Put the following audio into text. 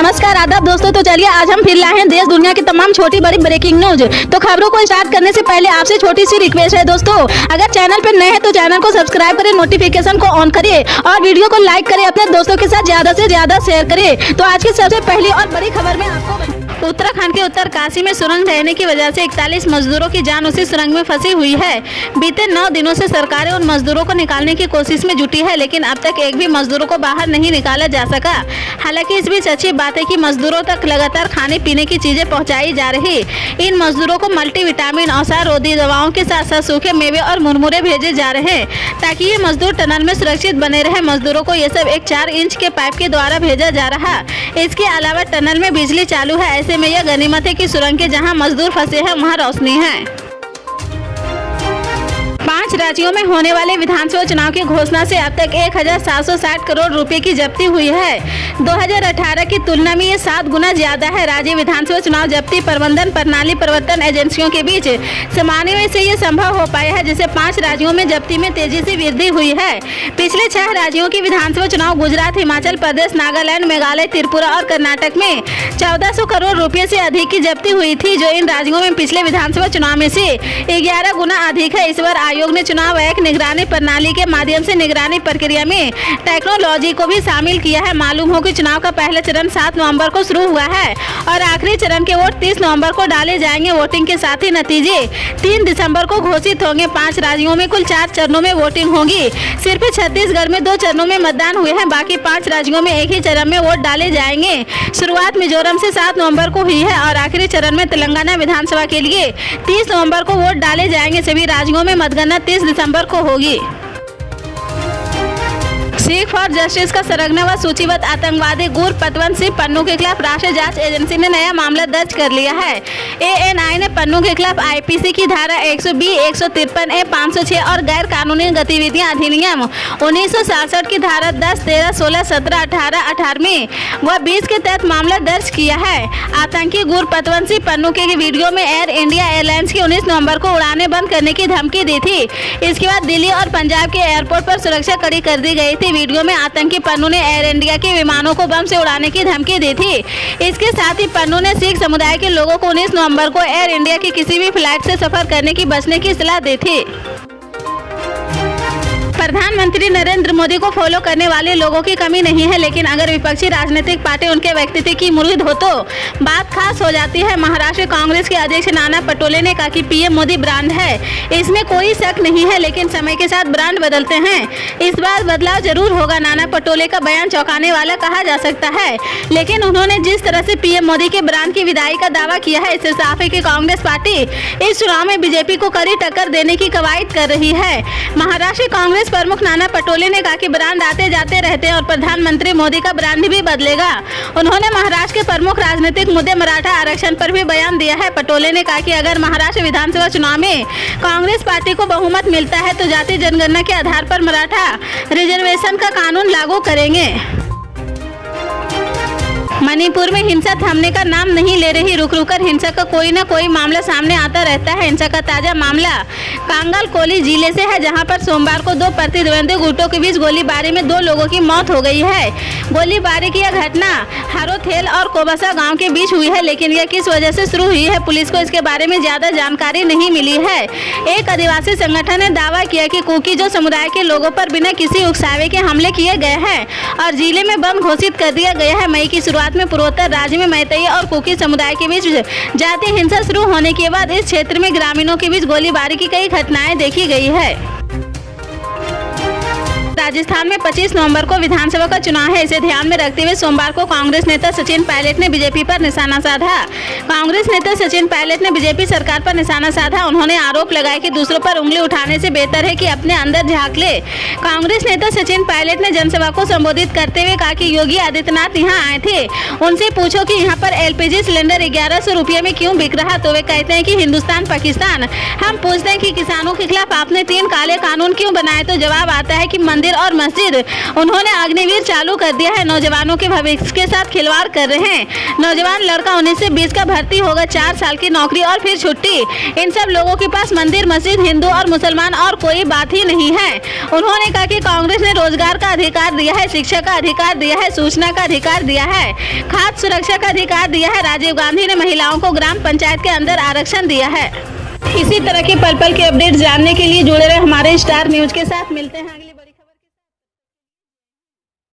नमस्कार आदाब दोस्तों। तो चलिए आज हम फिर लाए हैं देश दुनिया की तमाम छोटी बड़ी ब्रेकिंग न्यूज। तो खबरों को स्टार्ट करने से पहले आपसे छोटी सी रिक्वेस्ट है दोस्तों, अगर चैनल पर नए हैं तो चैनल को सब्सक्राइब करें, नोटिफिकेशन को ऑन करिए और वीडियो को लाइक करें, अपने दोस्तों के साथ ज्यादा से ज्यादा शेयर करें। तो आज की सबसे पहली और बड़ी खबर में आपको उत्तराखंड के उत्तरकाशी में सुरंग ढहने की वजह से 41 मजदूरों की जान उसी सुरंग में फंसी हुई है। बीते 9 दिनों से सरकारें उन मजदूरों को निकालने की कोशिश में जुटी है, लेकिन अब तक एक भी मजदूरों को बाहर नहीं निकाला जा सका। हालांकि इस बीच अच्छी बात है कि मजदूरों तक लगातार खाने पीने की चीजें पहुंचाई जा रही। इन मजदूरों को मल्टीविटामिन, औषध, रोधी दवाओं के साथ साथ सूखे मेवे और मुरमुरे भेजे जा रहे हैं ताकि ये मजदूर टनल में सुरक्षित बने रहे। मजदूरों को ये सब एक 4 इंच के पाइप के द्वारा भेजा जा रहा। इसके अलावा टनल में बिजली चालू है। ऐसे में यह गनीमत है कि सुरंग के जहां मजदूर फंसे हैं वहां रोशनी है। 5 राज्यों में होने वाले विधानसभा चुनाव की घोषणा से अब तक 1760 करोड़ रुपए की जब्ती हुई है। 2018 की तुलना में ये 7 गुना ज्यादा है। राज्य विधानसभा चुनाव जब्ती प्रबंधन प्रणाली प्रवर्तन एजेंसियों के बीच समन्वय से ये संभव हो पाया है, जिससे 5 राज्यों में जब्ती में तेजी से वृद्धि हुई है। पिछले 6 राज्यों की विधानसभा चुनाव गुजरात, हिमाचल प्रदेश, नागालैंड, मेघालय, त्रिपुरा और कर्नाटक में 1400 करोड़ रुपए से अधिक की जब्ती हुई थी, जो इन राज्यों में पिछले विधानसभा चुनाव में से 11 गुना अधिक है। इस बार आयोग ने चुनाव आयोग निगरानी प्रणाली के माध्यम से निगरानी प्रक्रिया में टेक्नोलॉजी को भी शामिल किया है। मालूम हो कि चुनाव का पहला चरण 7 नवंबर को शुरू हुआ है और आखिरी चरण के वोट 30 नवंबर को डाले जाएंगे। वोटिंग के साथ ही नतीजे 3 दिसंबर को घोषित होंगे। 5 राज्यों में कुल 4 चरणों में वोटिंग होगी। सिर्फ छत्तीसगढ़ में 2 चरणों में मतदान हुए हैं, बाकी 5 राज्यों में एक ही चरण में वोट डाले जाएंगे। शुरुआत मिजोरम से 7 नवंबर को हुई है और आखिरी चरण में तेलंगाना विधानसभा के लिए 30 नवंबर को वोट डाले जाएंगे। सभी राज्यों में मतगणना 30 दिसंबर को होगी। सिख फॉर जस्टिस का सरगना व सूचीबद्ध आतंकवादी गुरपतवंत सिंह पन्नू के खिलाफ राष्ट्रीय जांच एजेंसी ने नया मामला दर्ज कर लिया है। एएनआई ने पन्नू के खिलाफ आईपीसी की धारा 120, 153A, 506 और गैर कानूनी गतिविधियां अधिनियम 1967 की धारा 10, 13, 16, 17, 18, 18वीं व 20 के तहत मामला दर्ज किया है। आतंकी गुरपतवंत सिंह पन्नू के वीडियो में एयर इंडिया एयरलाइंस की 19 नवंबर को उड़ानें बंद करने की धमकी दी थी। इसके बाद दिल्ली और पंजाब के एयरपोर्ट पर सुरक्षा कड़ी कर दी गई थी। वीडियो में आतंकी पन्नू ने एयर इंडिया के विमानों को बम से उड़ाने की धमकी दी थी। इसके साथ ही पन्नू ने सिख समुदाय के लोगों को 19 नवंबर को एयर इंडिया की किसी भी फ्लाइट से सफर करने की बचने की सलाह दी थी। प्रधानमंत्री नरेंद्र मोदी को फॉलो करने वाले लोगों की कमी नहीं है, लेकिन अगर विपक्षी राजनीतिक पार्टी उनके व्यक्तित्व की मुरीद हो तो बात खास हो जाती है। महाराष्ट्र कांग्रेस के अध्यक्ष नाना पटोले ने कहा कि पीएम मोदी ब्रांड है, इसमें कोई शक नहीं है, लेकिन समय के साथ ब्रांड बदलते हैं। इस बार बदलाव जरूर होगा। नाना पटोले का बयान चौंकाने वाला कहा जा सकता है, लेकिन उन्होंने जिस तरह से पीएम मोदी के ब्रांड की विदाई का दावा किया है, इससे साफ है कि कांग्रेस पार्टी इस चुनाव में बीजेपी को कड़ी टक्कर देने की कवायद कर रही है। महाराष्ट्र कांग्रेस प्रमुख नाना पटोले ने कहा कि ब्रांड आते जाते रहते हैं और प्रधानमंत्री मोदी का ब्रांड भी बदलेगा। उन्होंने महाराष्ट्र के प्रमुख राजनीतिक मुद्दे मराठा आरक्षण पर भी बयान दिया है। पटोले ने कहा कि अगर महाराष्ट्र विधानसभा चुनाव में कांग्रेस पार्टी को बहुमत मिलता है तो जाति जनगणना के आधार पर मराठा रिजर्वेशन का कानून लागू करेंगे। मणिपुर में हिंसा थमने का नाम नहीं ले रही। रुक रुक कर हिंसा का कोई न कोई मामला सामने आता रहता है। हिंसा का ताजा मामला कांगल कोली जिले से है, जहां पर सोमवार को 2 प्रतिद्वंदी गुटों के बीच गोलीबारी में 2 लोगों की मौत हो गई है। गोलीबारी की यह घटना हारोथेल और कोबसा गांव के बीच हुई है, लेकिन यह किस वजह से शुरू हुई है, पुलिस को इसके बारे में ज्यादा जानकारी नहीं मिली है। एक आदिवासी संगठन ने दावा किया कि कुकी जो समुदाय के लोगों पर बिना किसी उकसावे के हमले किए गए हैं और जिले में बम घोषित कर दिया गया है। मई की शुरुआत में पूर्वोत्तर राज्य में मैतेई और कुकी समुदाय के बीच जातीय हिंसा शुरू होने के बाद इस क्षेत्र में ग्रामीणों के बीच गोलीबारी की कई घटनाएं देखी गई है। राजस्थान में 25 नवंबर को विधानसभा का चुनाव है। इसे ध्यान में रखते हुए सोमवार को कांग्रेस नेता सचिन पायलट ने बीजेपी पर निशाना साधा। कांग्रेस नेता सचिन पायलट ने बीजेपी सरकार पर निशाना साधा। उन्होंने आरोप लगाया कि दूसरों पर उंगली उठाने से बेहतर है कि अपने अंदर झांक ले। कांग्रेस नेता सचिन पायलट ने जनसभा को संबोधित करते हुए कहा कि योगी आदित्यनाथ यहाँ आए थे, उनसे पूछो कि यहाँ पर LPG सिलेंडर 1100 रुपये में क्यों बिक रहा, तो वे कहते हैं कि हिंदुस्तान पाकिस्तान। हम पूछते हैं कि किसानों के खिलाफ आपने 3 काले कानून क्यों बनाए, तो जवाब आता है कि मंदिर मंदिर और मस्जिद उन्होंने अग्निवीर चालू कर दिया है। नौजवानों के भविष्य के साथ खिलवाड़ कर रहे हैं। नौजवान लड़का 19 से 20 का भर्ती होगा, 4 साल की नौकरी और फिर छुट्टी। इन सब लोगों के पास मंदिर, मस्जिद, हिंदू और मुसलमान और कोई बात ही नहीं है। उन्होंने कहा कि कांग्रेस ने रोजगार का अधिकार दिया है, शिक्षा का अधिकार दिया है, सूचना का अधिकार दिया है, खाद्य सुरक्षा का अधिकार दिया है। राजीव गांधी ने महिलाओं को ग्राम पंचायत के अंदर आरक्षण दिया है। इसी तरह के पल पल के अपडेट जानने के लिए जुड़े रहे हमारे स्टार न्यूज के साथ। मिलते हैं अगले